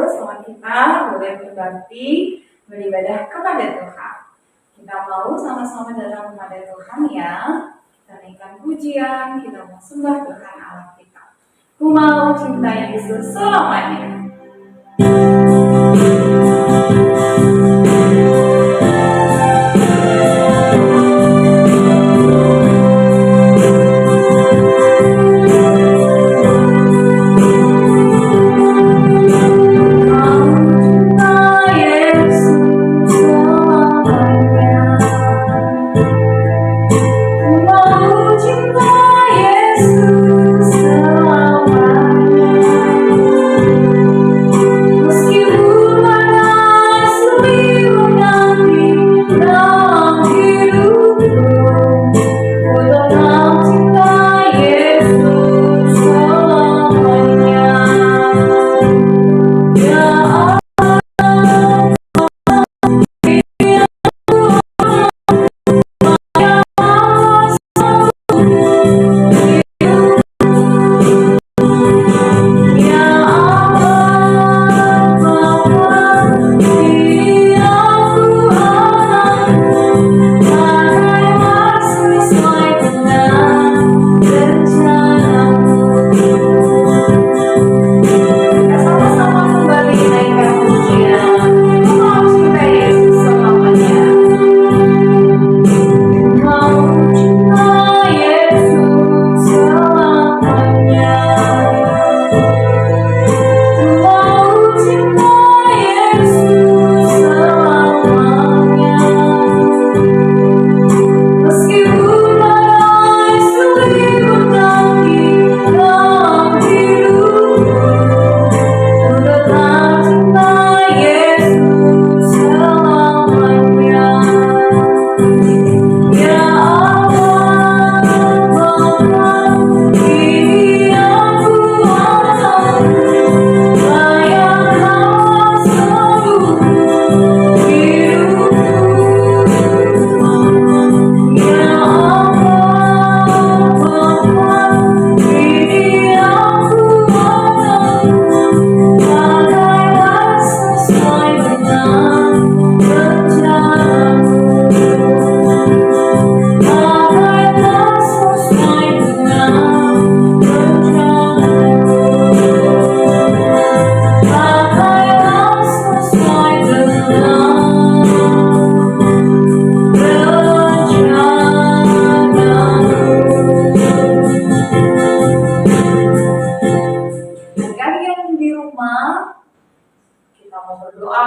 selamat kita boleh berbakti, beribadah kepada Tuhan. Kita mau sama-sama datang kepada Tuhan ya. Kita naikkan pujian, kita mau sembah Tuhan Allah kita. Ku mau cinta Yesus selamanya.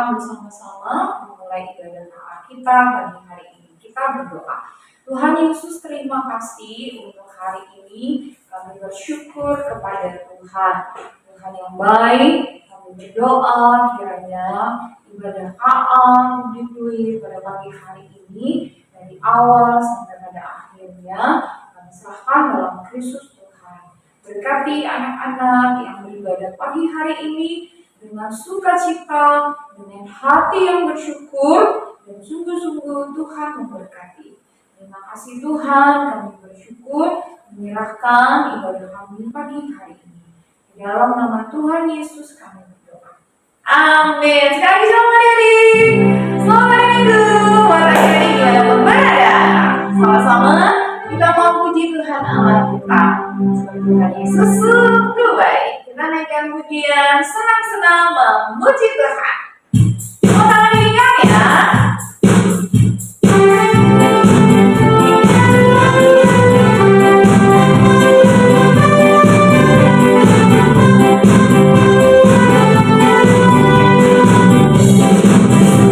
Bersama-sama memulai ibadah Allah kita pagi hari ini. Kita berdoa. Tuhan Yesus, terima kasih untuk hari ini. Kami bersyukur kepada Tuhan. Tuhan yang baik. Kami berdoa kiranya ibadah Allah dipenuhi pada pagi hari ini dari awal sampai pada akhirnya. Kami serahkan dalam Kristus Tuhan. Berkati anak-anak yang beribadah pagi hari ini dengan sukacita, dengan hati yang bersyukur, dan sungguh-sungguh Tuhan memberkati. Terima kasih Tuhan, kami bersyukur menyerahkan ibadah kami pagi hari ini. Di dalam nama Tuhan Yesus kami berdoa. Amin. Sekali selamat hari. Selamat minggu. Mari kita berada. Sama-sama kita mau puji Tuhan Allah kita. Tuhan Yesus sungguh baik. Kita naikkan pujian, senang-senang memuji Tuhan. Tangan diikat ya.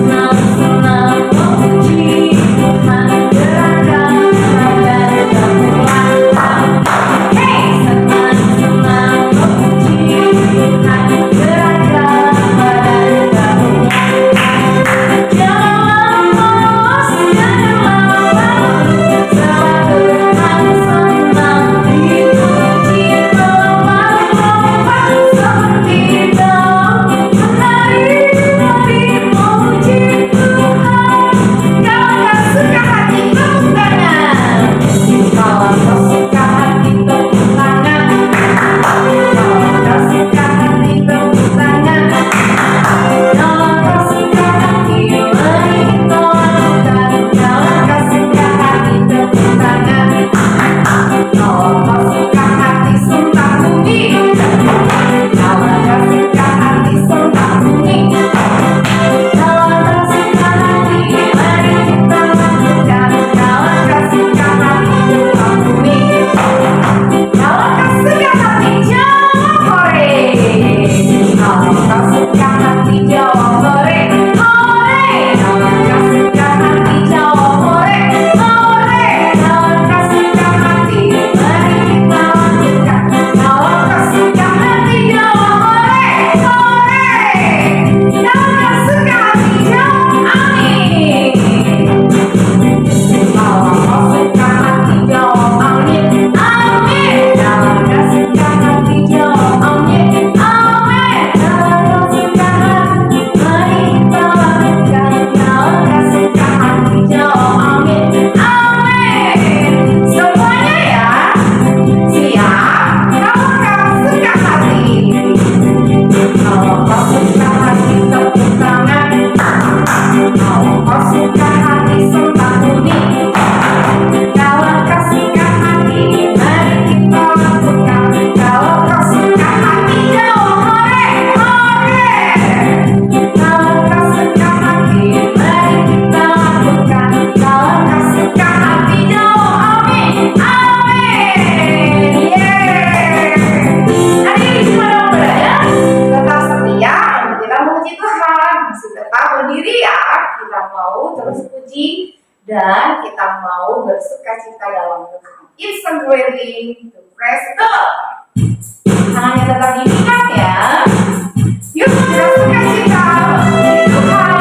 Senang-senang memuji Tuhan, gerakan badan kamu. bersukacita dalam Tuhan. It's a great thing to praise the Lord. Tangannya tetap diikat ya. Yuk bersukacita di Tuhan.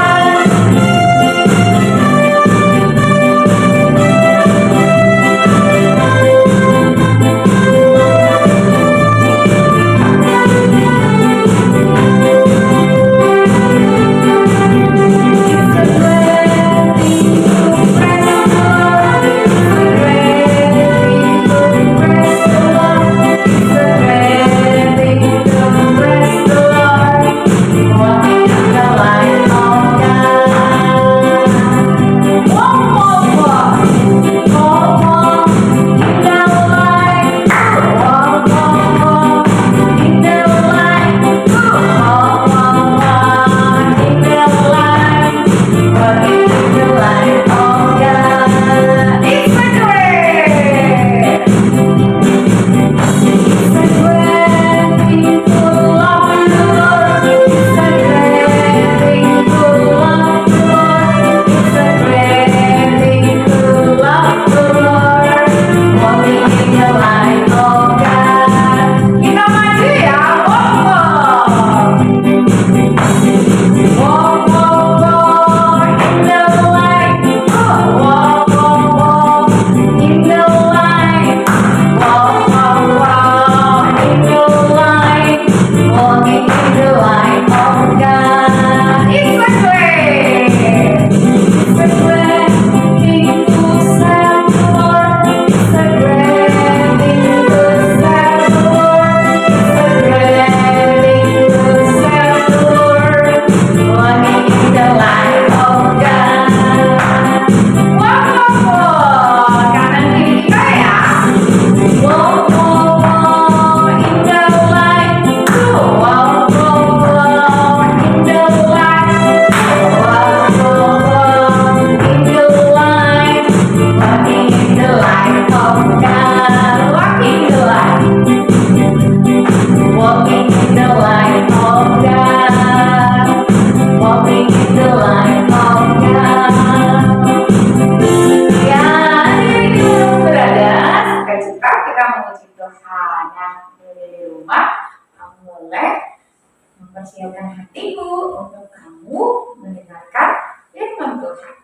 Mempersiapkan hatimu untuk kamu mendengarkan firman Tuhan.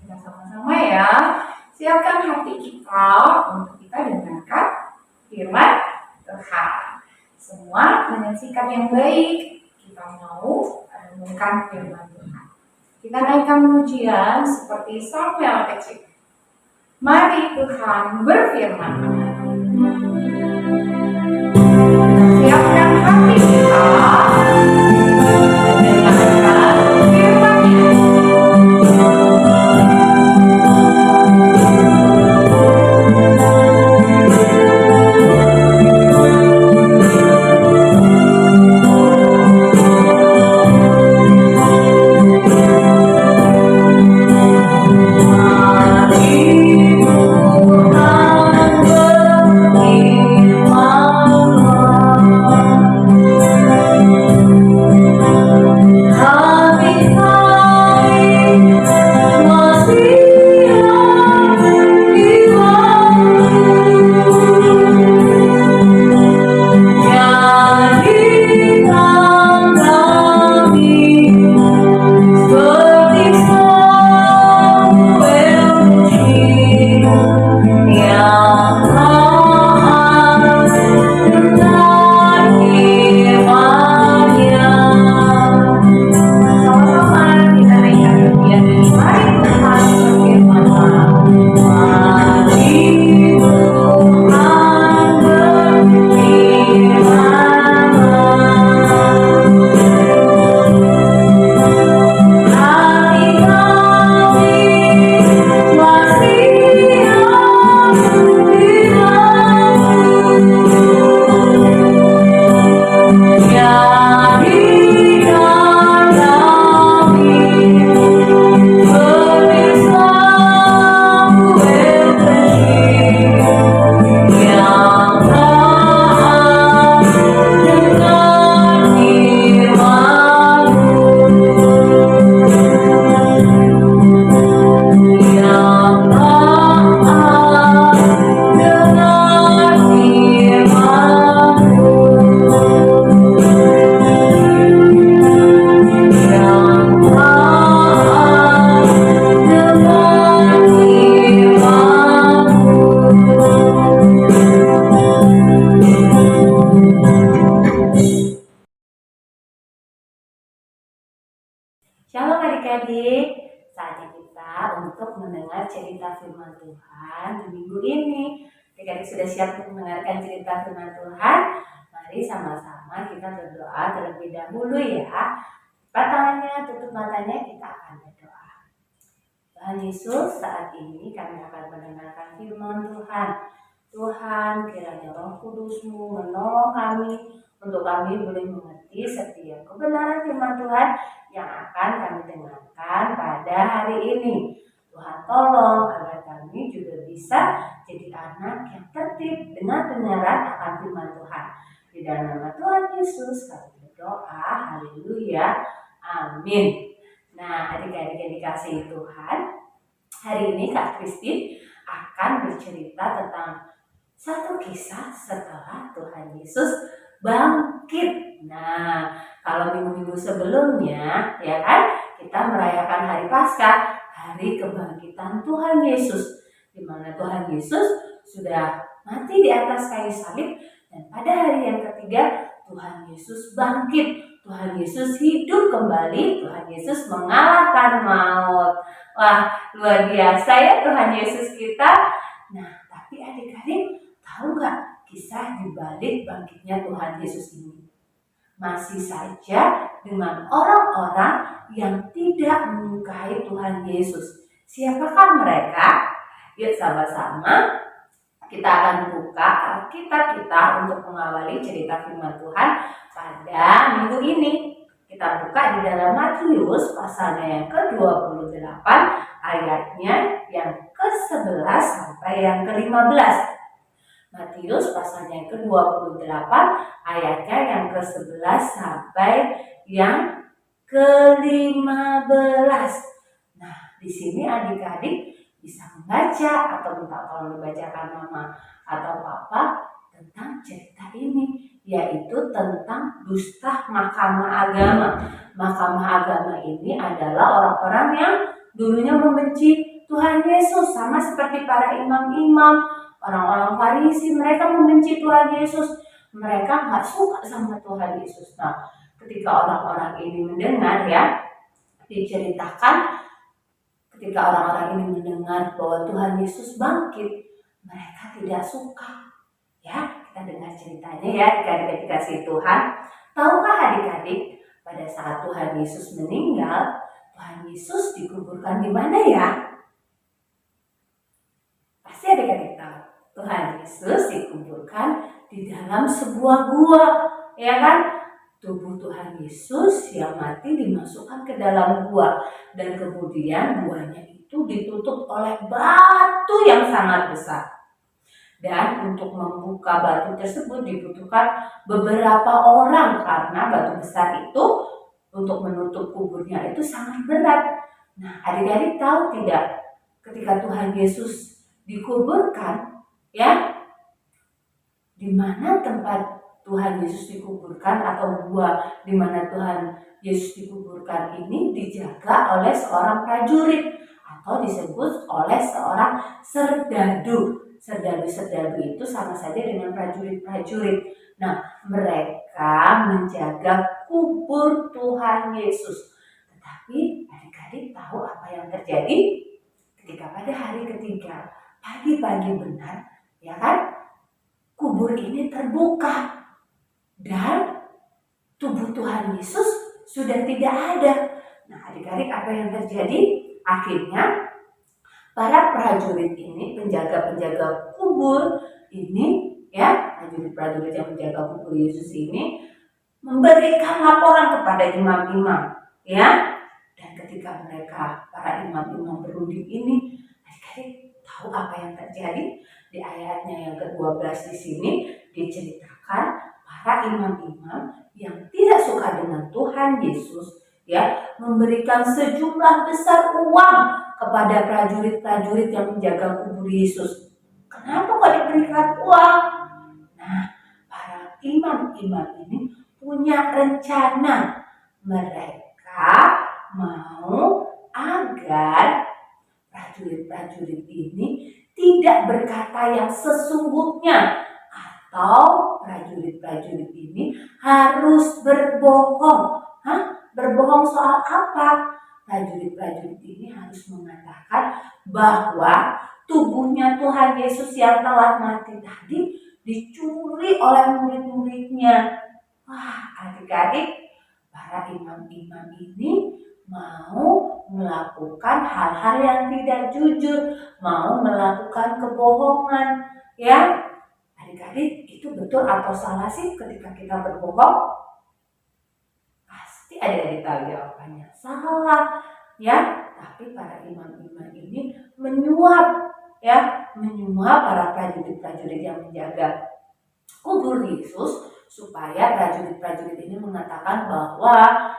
Kita sama-sama ya, siapkan hati kita untuk kita dengarkan firman Tuhan. Semua dengan sikap yang baik, kita mau merenungkan firman Tuhan. Kita naikkan pujian seperti Samuel kecil. Mari Tuhan berfirman. Siapkan hati kita. Tuhan di minggu ini. Adik-adik sudah siap untuk mendengarkan cerita firman Tuhan? Mari sama-sama kita berdoa terlebih dahulu ya. Lipat tangannya, tutup matanya, kita akan berdoa. Tuhan Yesus, saat ini kami akan mendengarkan firman Tuhan. Tuhan, kiranya Roh Kudus-Mu menolong kami untuk kami boleh mengerti setiap kebenaran firman Tuhan yang akan kami dengarkan pada hari ini. Tuhan tolong agar kami juga bisa jadi anak yang tertib dengan kebenaran akan firman Tuhan. Di dalam nama Tuhan Yesus kami berdoa, haleluya, amin. Nah, adik-adik yang dikasihi Tuhan, hari ini Kak Christine akan bercerita tentang satu kisah setelah Tuhan Yesus bangkit. Nah, kalau minggu-minggu sebelumnya, ya kan, kita merayakan hari Paskah, hari kebangkitan Tuhan Yesus, di mana Tuhan Yesus sudah mati di atas kayu salib, dan pada hari yang ketiga Tuhan Yesus bangkit. Tuhan Yesus hidup kembali, Tuhan Yesus mengalahkan maut. Wah, luar biasa ya Tuhan Yesus kita. Nah, tapi adik-adik tahu gak kisah dibalik bangkitnya Tuhan Yesus ini? Masih saja dengan orang-orang yang tidak menyukai Tuhan Yesus. Siapakah mereka? Yuk sama-sama kita akan buka Alkitab kita untuk mengawali cerita firman Tuhan pada minggu ini. Kita buka di dalam Matius pasalnya yang ke-28 ayatnya yang ke-11 sampai yang ke-15. Matius pasalnya yang ke-28 ayatnya yang ke-11 sampai yang ke-15. Nah, di sini adik-adik bisa membaca atau minta tolong dibacakan mama atau papa tentang cerita ini, yaitu tentang dusta Mahkamah Agama. Mahkamah Agama ini adalah orang-orang yang dulunya membenci Tuhan Yesus, sama seperti para imam-imam, orang-orang Farisi. Mereka membenci Tuhan Yesus, mereka nggak suka sama Tuhan Yesus. Nah, ketika orang-orang ini mendengar, ya, diceritakan ketika orang-orang ini mendengar bahwa Tuhan Yesus bangkit, mereka tidak suka. Ya, kita dengar ceritanya ya, adik-adik dikasih Tuhan. Tahukah adik-adik, pada saat Tuhan Yesus meninggal, Tuhan Yesus dikuburkan di mana ya? Pasti adik-adik tahu. Tuhan Yesus dikuburkan di dalam sebuah gua, ya kan? Tubuh Tuhan Yesus yang mati dimasukkan ke dalam gua, dan kemudian guanya itu ditutup oleh batu yang sangat besar. Dan untuk membuka batu tersebut dibutuhkan beberapa orang, karena batu besar itu untuk menutup kuburnya itu sangat berat. Nah, adik-adik tahu tidak, ketika Tuhan Yesus dikuburkan, ya, di mana tempat Tuhan Yesus dikuburkan atau gua di mana Tuhan Yesus dikuburkan ini dijaga oleh seorang prajurit atau disebut oleh seorang serdadu. Serdadu-serdadu itu sama saja dengan prajurit-prajurit. Nah, mereka menjaga kubur Tuhan Yesus. Tetapi adik-adik tahu apa yang terjadi ketika pada hari ketiga, pagi-pagi benar, ya kan? Kubur ini terbuka dan tubuh Tuhan Yesus sudah tidak ada. Nah, adik-adik apa yang terjadi? Akhirnya para prajurit ini, penjaga-penjaga kubur ini, ya, prajurit-prajurit yang menjaga kubur Yesus ini memberikan laporan kepada imam-imam, ya. Dan ketika mereka, para imam-imam berunding ini, adik-adik tahu apa yang terjadi? Di ayatnya yang ke-12 di sini diceritakan para imam-imam yang tidak suka dengan Tuhan Yesus, ya, memberikan sejumlah besar uang kepada prajurit-prajurit yang menjaga kubur Yesus. Kenapa kok diberikan uang? Nah, para imam-imam ini punya rencana. Mereka mau agar prajurit-prajurit ini tidak berkata yang sesungguhnya, atau prajurit-prajurit ini harus berbohong. Berbohong soal apa? Prajurit-prajurit ini harus mengatakan bahwa tubuhnya Tuhan Yesus yang telah mati tadi dicuri oleh murid-muridnya. Wah, adik-adik, para imam-imam ini mau melakukan hal-hal yang tidak jujur, mau melakukan kebohongan. Ya, adik-adik, itu betul atau salah sih ketika kita berbohong? Pasti adik-adik tahu jawabannya. Salah, ya. Tapi para imam-imam ini menyuap para prajurit-prajurit yang menjaga kubur Yesus, supaya prajurit-prajurit ini mengatakan bahwa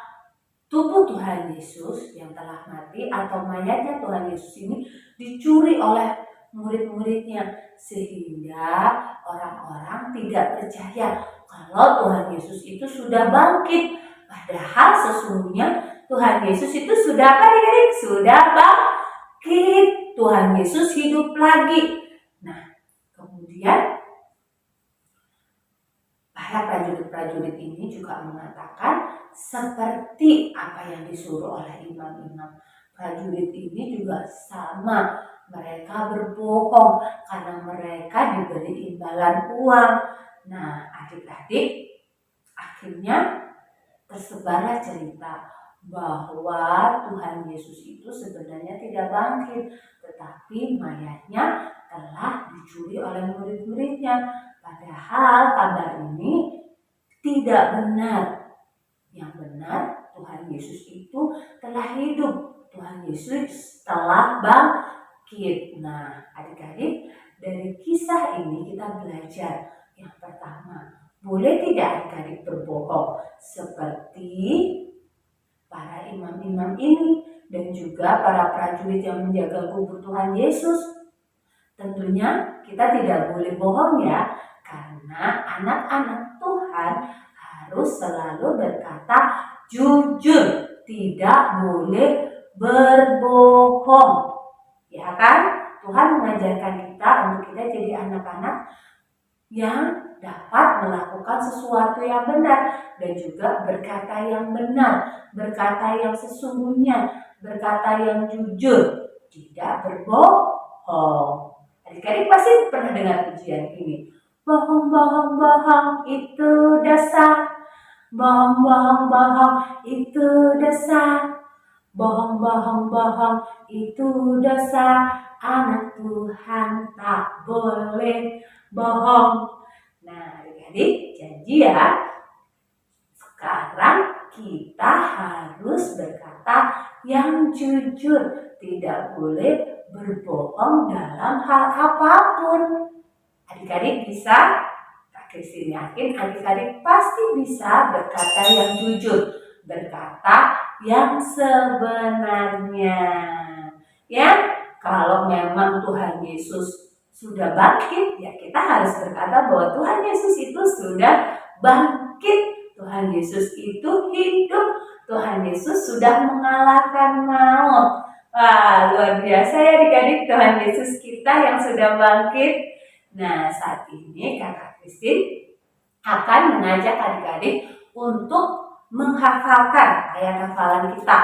tubuh Tuhan Yesus yang telah mati atau mayatnya Tuhan Yesus ini dicuri oleh murid-muridnya, sehingga orang-orang tidak percaya kalau Tuhan Yesus itu sudah bangkit. Padahal sesungguhnya Tuhan Yesus itu sudah adik-adik, sudah bangkit. Tuhan Yesus hidup lagi. Nah, kemudian para prajurit-prajurit ini juga mengatakan seperti apa yang disuruh oleh imam-imam. Prajurit ini juga sama, mereka berbohong karena mereka diberi imbalan uang. Nah, adik-adik, akhirnya tersebarlah cerita bahwa Tuhan Yesus itu sebenarnya tidak bangkit, tetapi mayatnya telah dicuri oleh murid-muridnya. Padahal kabar ini tidak benar. Yang benar, Tuhan Yesus itu telah hidup. Tuhan Yesus telah bangkit. Nah, adik-adik, dari kisah ini kita belajar yang pertama, boleh tidak adik-adik berbohong seperti para imam-imam ini dan juga para prajurit yang menjaga kubur Tuhan Yesus? Tentunya kita tidak boleh bohong ya, karena anak-anak Tuhan harus selalu berkata jujur, tidak boleh berbohong. Ya kan? Tuhan mengajarkan kita untuk kita jadi anak-anak yang dapat melakukan sesuatu yang benar dan juga berkata yang benar, berkata yang sesungguhnya, berkata yang jujur, tidak berbohong. Adik-adik pasti pernah dengar pujian ini. Bohong, bohong, bohong itu dosa. Bohong, bohong, bohong itu dosa. Bohong, bohong, bohong itu dosa. Anak Tuhan tak boleh bohong. Nah, adik-adik janji ya, sekarang kita harus berkata yang jujur, tidak boleh berbohong dalam hal apapun. Adik-adik bisa? Kak Christine yakin adik-adik pasti bisa berkata yang jujur, berkata yang sebenarnya. Ya, kalau memang Tuhan Yesus sudah bangkit, ya kita harus berkata bahwa Tuhan Yesus itu sudah bangkit. Tuhan Yesus itu hidup. Tuhan Yesus sudah mengalahkan maut. Wah, luar biasa ya adik-adik, Tuhan Yesus kita yang sudah bangkit. Nah, saat ini Kakak Christine akan mengajak adik-adik untuk menghafalkan ayat hafalan kita.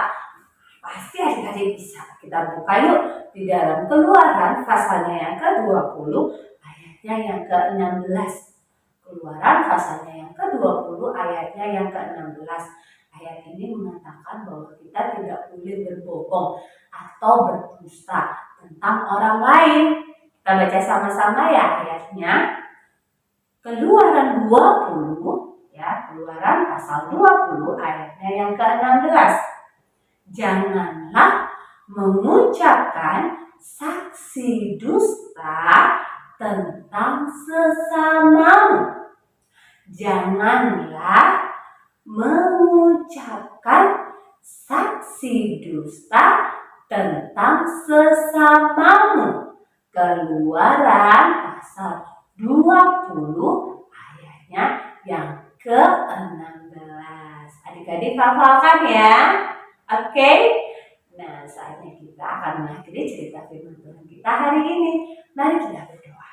Pasti adik-adik bisa. Kita buka yuk di dalam Keluaran pasalnya yang ke-20, ayatnya yang ke-16. Keluaran pasalnya yang ke-20, ayatnya yang ke-16. Ayat ini mengatakan bahwa kita tidak boleh berbohong atau berdusta tentang orang lain. Kita baca sama-sama ya ayatnya. Keluaran 20, ya, Keluaran pasal 20 ayatnya yang ke-16. Janganlah mengucapkan saksi dusta tentang sesamamu. Janganlah mengucapkan saksi dusta tentang sesamamu. Keluaran pasal 20 ayatnya yang ke-16. Adik-adik hafalkan ya. Oke. Nah, saatnya kita akan mengakhiri cerita firman Tuhan kita hari ini. Mari kita berdoa.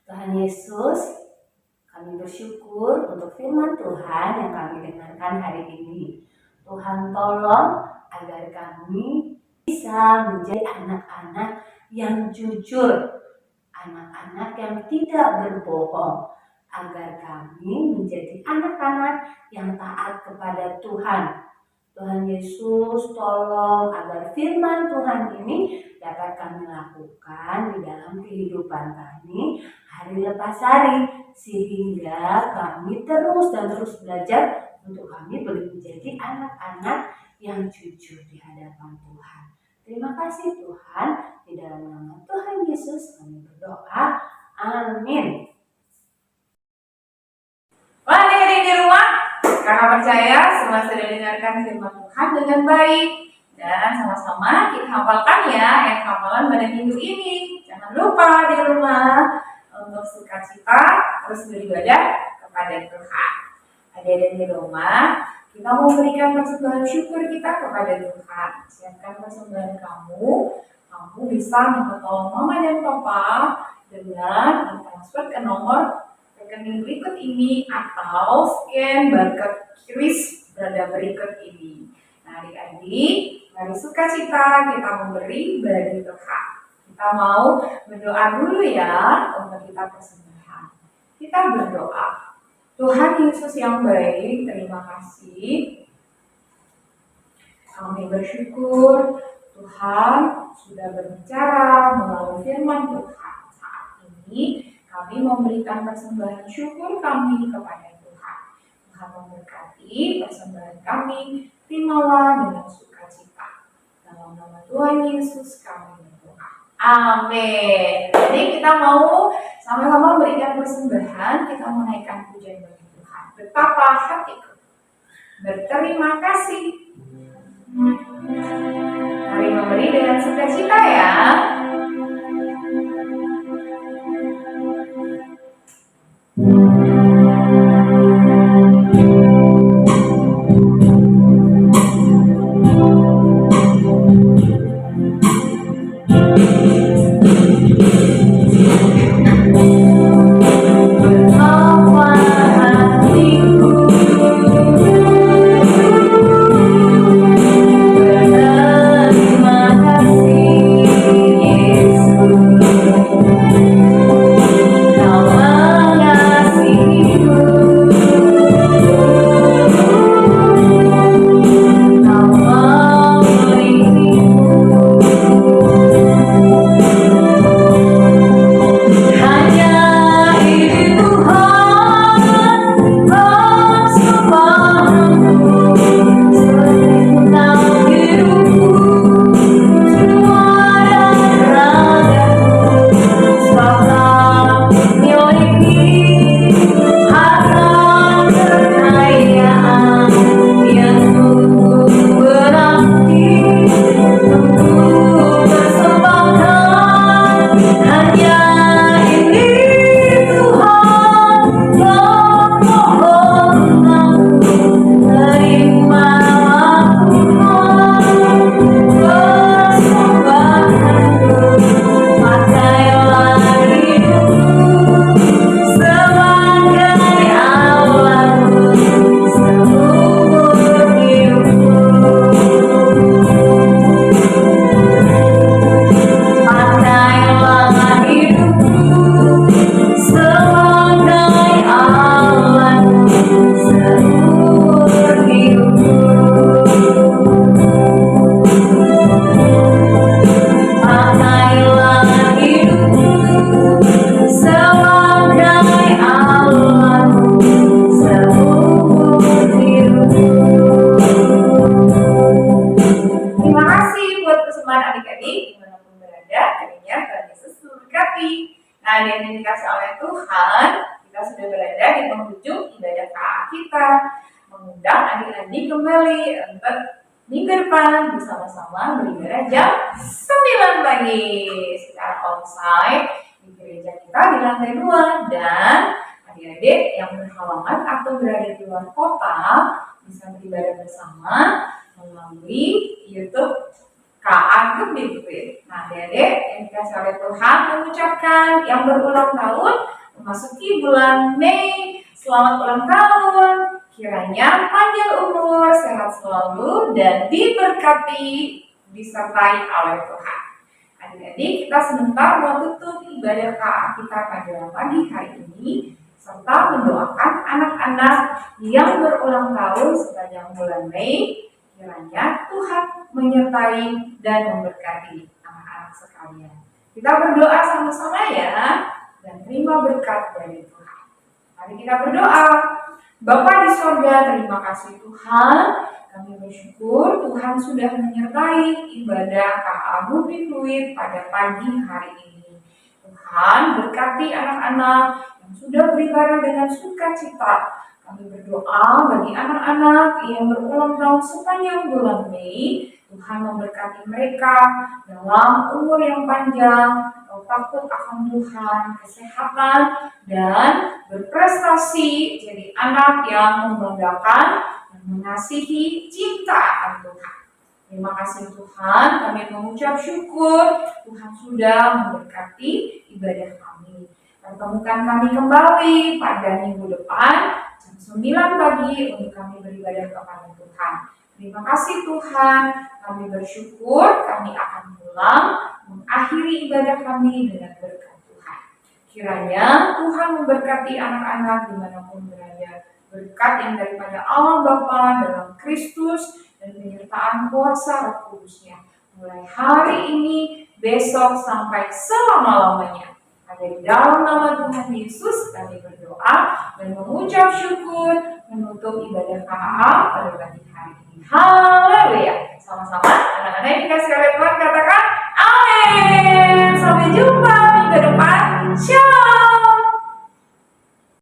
Tuhan Yesus, kami bersyukur untuk firman Tuhan yang kami dengarkan hari ini. Tuhan tolong agar kami bisa menjadi anak-anak yang jujur, anak-anak yang tidak berbohong, agar kami menjadi anak-anak yang taat kepada Tuhan. Tuhan Yesus tolong agar firman Tuhan ini dapat kami lakukan di dalam kehidupan kami hari lepas hari, sehingga kami terus dan terus belajar untuk kami boleh menjadi anak-anak yang jujur di hadapan Tuhan. Terima kasih Tuhan, di dalam nama Tuhan Yesus kami berdoa. Amin. Wah, adik-adik di rumah, kakak percaya semua sudah dengarkan firman Tuhan dengan baik. Dan sama-sama kita hafalkan ya ayat hafalan pada minggu ini. Jangan lupa di rumah untuk sukacita terus beribadah kepada Tuhan. Adik-adik di rumah, kita mau berikan persembahan syukur kita kepada Tuhan. Siapkan persembahan kamu. Kamu bisa minta tolong mama dan papa dengan transfer ke nomor rekening berikut ini atau scan barcode QRIS berada berikut ini. Nah, adik-adik, mari sukacita kita memberi bagi Tuhan. Kita mau berdoa dulu ya untuk kita persembahan. Kita berdoa. Tuhan Yesus yang baik, terima kasih. Kami bersyukur Tuhan sudah berbicara melalui firman Tuhan. Saat ini kami memberikan persembahan syukur kami kepada Tuhan. Tuhan memberkati persembahan kami, terimalah dengan sukacita. Dalam nama Tuhan Yesus kami berdoa. Amin. Jadi kita mau sama-sama berikan persembahan, kita menaikkan pujian bagi Tuhan. Betapa hatiku berterima kasih. Mari memberi dengan sukacita ya. Nah, yang dikasih oleh Tuhan, kita sudah berada di penghujung ibadah KA kita. Mengundang adik-adik kembali untuk minggu depan bersama-sama beribadah jam 9 pagi secara onsite di gereja kita di lantai 2. Dan adik-adik yang berhalangan atau berada di luar kota bisa beribadah bersama melalui YouTube KA Gebit. Nah, adik-adik yang dikasih oleh Tuhan mengucapkan yang berulang tahun memasuki bulan Mei, selamat ulang tahun. Kiranya panjang umur, sehat selalu, dan diberkati, disertai oleh Tuhan. Adik-adik, kita sebentar mau tutup ibadah KA kita pada pagi hari ini serta mendoakan anak-anak yang berulang tahun sepanjang bulan Mei. Kiranya Tuhan menyertai dan memberkati anak-anak sekalian. Kita berdoa sama-sama ya, dan terima berkat dari Tuhan. Mari kita berdoa. Bapa di sorga, terima kasih Tuhan. Kami bersyukur Tuhan sudah menyertai ibadah KA Bukti Fluid pada pagi hari ini. Tuhan berkati anak-anak yang sudah beribadah dengan sukacita. Kami berdoa bagi anak-anak yang berulang tahun sepanjang bulan Mei. Tuhan memberkati mereka dalam umur yang panjang, takut akan Tuhan, kesehatan, dan berprestasi jadi anak yang membanggakan dan mengasihi cinta akan Tuhan. Terima kasih Tuhan, kami mengucap syukur Tuhan sudah memberkati ibadah kami. Pertemukan kami kembali pada minggu depan jam 9 pagi untuk kami beribadah kepada Tuhan. Terima kasih Tuhan, kami bersyukur kami akan pulang mengakhiri ibadah kami dengan berkat Tuhan. Kiranya Tuhan memberkati anak-anak dimanapun berada. Berkat yang daripada Allah Bapa dalam Kristus dan penyertaan kuasa Roh Kudus-Nya. Mulai hari ini, besok sampai selama-lamanya. Ada di dalam nama Tuhan Yesus kami berdoa dan mengucap syukur menutup ibadah KA pada pagi hari ini. Haleluya.